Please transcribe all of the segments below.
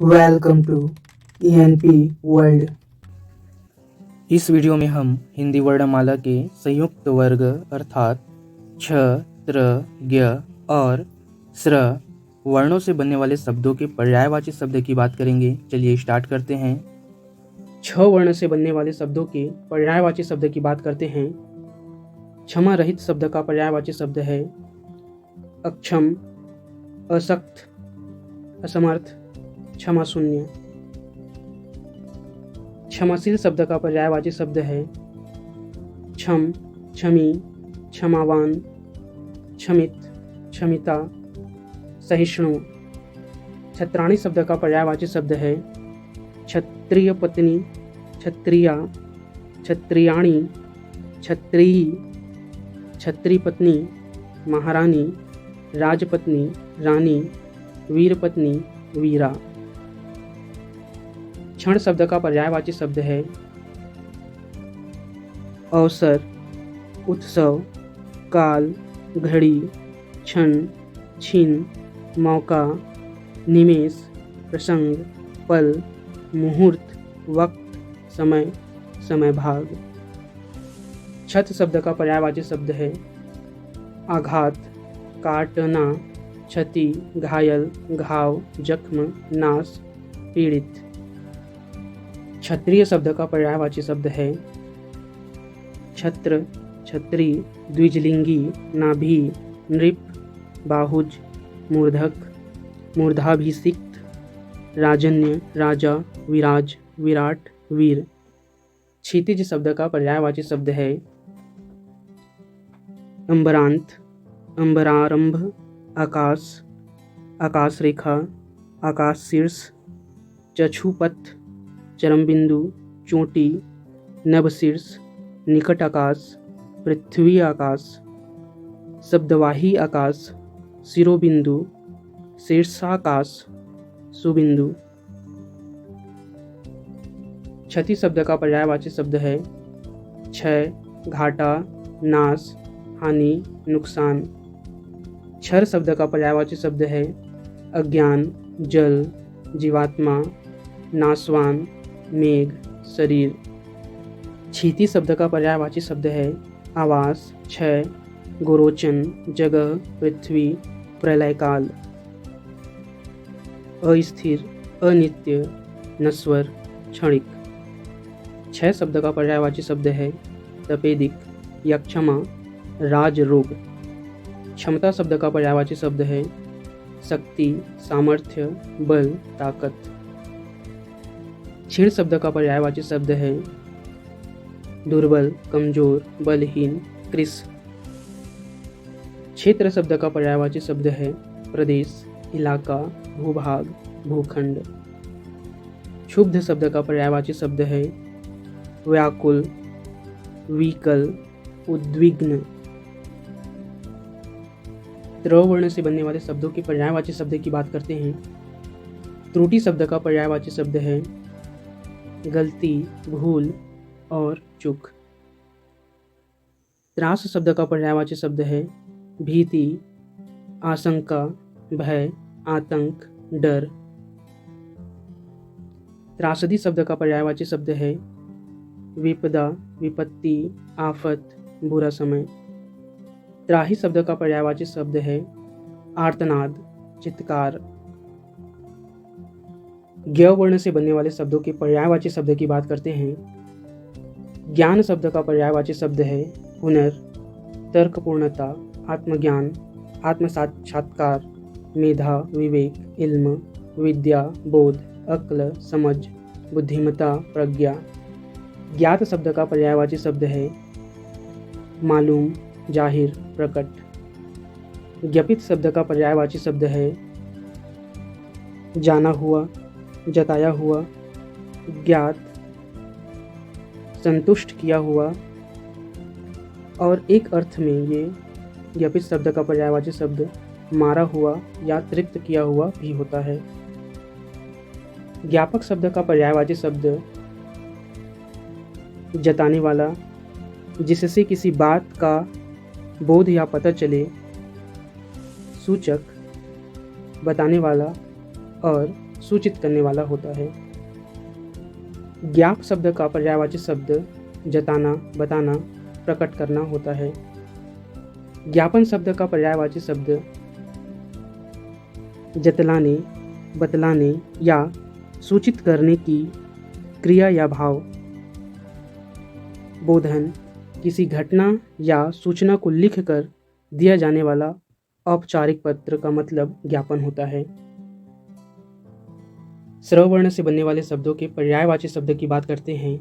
Welcome to ENP world. इस video में हम हिंदी वर्णमाला के संयुक्त वर्ग अर्थात छ, त्र, ज्ञ और स्र वर्णों से बनने वाले शब्दों के पर्यायवाची शब्द की बात करेंगे। चलिए स्टार्ट करते हैं। छ वर्ण से बनने वाले शब्दों के पर्यायवाची शब्द की बात करते हैं। क्षमा रहित शब्द का पर्यायवाची शब्द है अक्षम, असक्त, असमर्थ, क्षमा शून्य। क्षमाशील शब्द का पर्यायवाची शब्द है क्षम, क्षमी, क्षमावान, क्षमित, क्षमिता, सहिष्णु। छत्राणी शब्द का पर्यायवाची शब्द है क्षत्रिय पत्नी, क्षत्रिया, क्षत्रियाणी, क्षत्रियी, क्षत्रिय पत्नी, महारानी, राजपत्नी, रानी, वीरपत्नी, वीरा। क्षण शब्द का पर्यायवाची शब्द है अवसर, उत्सव, काल, घड़ी, क्षण, छीन, मौका, निमेष, प्रसंग, पल, मुहूर्त, वक्त, समय, समय भाग। क्षत शब्द का पर्यायवाची शब्द है आघात, काटना, क्षति, घायल, घाव, जख्म, नाश, पीड़ित। क्षत्रिय शब्द का पर्यायवाची शब्द है छत्र, छत्री, द्विजलिंगी, नाभि, नृप, बाहुज, मूर्धक, मूर्धाभिषिक्त, राजन्य, राजा, विराज, विराट, वीर। क्षितिज शब्द का पर्यायवाची शब्द है अंबरांत, अंबरारंभ, आकाश, आकाश रेखा, आकाश शीर्ष, चक्षुपथ, चरम बिंदु, चोटी, नभ शीर्ष, निकट आकाश, पृथ्वी आकाश, शब्दवाही आकाश, शिरोबिंदु, शीर्षाकाश, सुबिंदु। क्षति शब्द का पर्यायवाची शब्द है क्षय, घाटा, नाश, हानि, नुकसान। क्षर शब्द का पर्यायवाची शब्द है अज्ञान, जल, जीवात्मा, नाशवान, मेघ, शरीर। क्षिति शब्द का पर्यायवाची शब्द है आवास, क्षय, गोरोचन, जगह, पृथ्वी, प्रलयकाल। अस्थिर, अनित्य, नश्वर, क्षणिक। क्षय शब्द का पर्यायवाची शब्द है तपेदिक या क्षमा, राज रोग। क्षमता शब्द का पर्यायवाची शब्द है शक्ति, सामर्थ्य, बल, ताकत। क्षीण शब्द का पर्यायवाची शब्द है दुर्बल, कमजोर, बलहीन, कृश। क्षेत्र शब्द का पर्यायवाची शब्द है प्रदेश, इलाका, भूभाग, भूखंड। क्षुब्ध शब्द का पर्यायवाची शब्द है व्याकुल, विकल, उद्विग्न। त्र वर्ण से बनने वाले शब्दों के पर्यायवाची शब्द की बात करते हैं। त्रुटि शब्द का पर्यायवाची शब्द है गलती, भूल और चूक। त्रास शब्द का पर्यायवाची शब्द है भीति, आशंका, भय, आतंक, डर। त्रासदी शब्द का पर्यायवाची शब्द है विपदा, विपत्ति, आफत, बुरा समय। त्राही शब्द का पर्यायवाची शब्द है आर्तनाद, चित्कार। ज्ञ वर्ण से बनने वाले शब्दों के पर्यायवाची शब्द की बात करते हैं। ज्ञान शब्द का पर्यायवाची शब्द है हुनर, तर्कपूर्णता, आत्मज्ञान, आत्मसाक्षात्कार, मेधा, विवेक, इल्म, विद्या, बोध, अक्ल, समझ, बुद्धिमत्ता, प्रज्ञा। ज्ञात शब्द का पर्यायवाची शब्द है मालूम, जाहिर, प्रकट। ज्ञपित शब्द का पर्यायवाची शब्द है जाना हुआ, जताया हुआ, ज्ञात, संतुष्ट किया हुआ। और एक अर्थ में ये ज्ञपित शब्द का पर्यायवाची शब्द मारा हुआ या तृप्त किया हुआ भी होता है। ज्ञापक शब्द का पर्यायवाची शब्द जताने वाला, जिससे किसी बात का बोध या पता चले, सूचक, बताने वाला और सूचित करने वाला होता है। ज्ञाप शब्द का पर्यायवाची शब्द जताना, बताना, प्रकट करना होता है। ज्ञापन शब्द का पर्यायवाची शब्द जतलाने, बतलाने या सूचित करने की क्रिया या भाव। बोधन किसी घटना या सूचना को लिखकर दिया जाने वाला औपचारिक पत्र का मतलब ज्ञापन होता है। स्वरवर्ण से बनने वाले शब्दों के पर्यायवाची शब्द की बात करते हैं।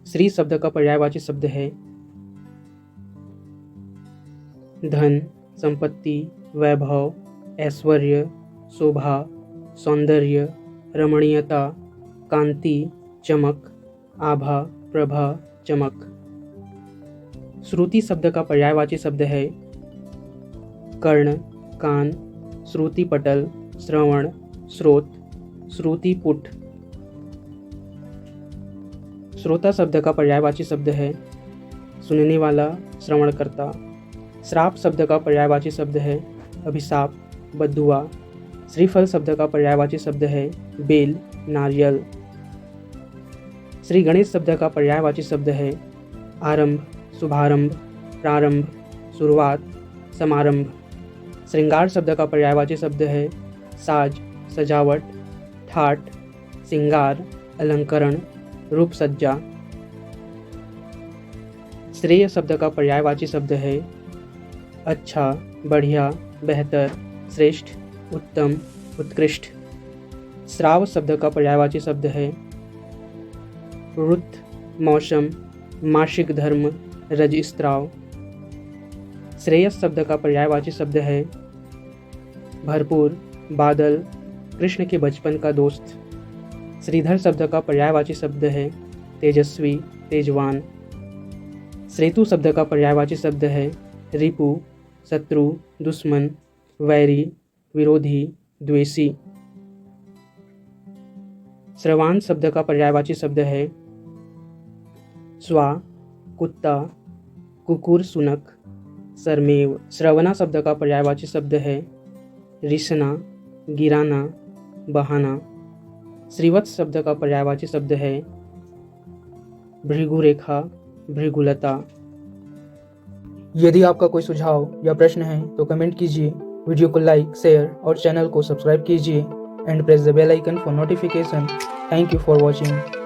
श्री शब्द का पर्यायवाची शब्द है धन, संपत्ति, वैभव, ऐश्वर्य, शोभा, सौंदर्य, रमणीयता, कांति, चमक, आभा, प्रभा, चमक। श्रुति शब्द का पर्यायवाची शब्द है कर्ण, कान, श्रुति पटल, श्रवण, स्रोत, श्रुति पुट। श्रोता शब्द का पर्यायवाची शब्द है सुनने वाला, श्रवणकर्ता। श्राप शब्द का पर्यायवाची शब्द है अभिशाप, बद्दुआ। श्रीफल शब्द का पर्यायवाची शब्द है बेल, नारियल। श्री गणेश शब्द का पर्यायवाची शब्द है आरंभ, शुभारंभ, प्रारंभ, शुरुआत, समारंभ। श्रृंगार शब्द का पर्यायवाची शब्द है साज, सजावट, ठाट, श्रृंगार, अलंकरण, रूप सज्जा। श्रेय शब्द का पर्यायवाची शब्द है अच्छा, बढ़िया, बेहतर, श्रेष्ठ, उत्तम, उत्कृष्ट। श्राव शब्द का पर्यायवाची शब्द है रुत, मौसम, मासिक धर्म, रजस्त्राव। श्रेयस शब्द का पर्यायवाची शब्द है भरपूर, बादल, कृष्ण के बचपन का दोस्त। श्रीधर शब्द का पर्यायवाची शब्द है तेजस्वी, तेजवान। श्रेतु शब्द का पर्यायवाची शब्द है रिपु, शत्रु, दुश्मन, वैरी, विरोधी, द्वेषी। श्रवान शब्द का पर्यायवाची शब्द है स्वा, कुत्ता, कुकुर, सुनक, सरमेव। श्रवणा शब्द का पर्यायवाची शब्द है रिसना, गिराना, बहाना। श्रीवत्स शब्द का पर्यायवाची शब्द है भृगुरेखा, भृगुलता। यदि आपका कोई सुझाव या प्रश्न है तो कमेंट कीजिए, वीडियो को लाइक, शेयर और चैनल को सब्सक्राइब कीजिए and press the bell icon for notification. Thank you for watching.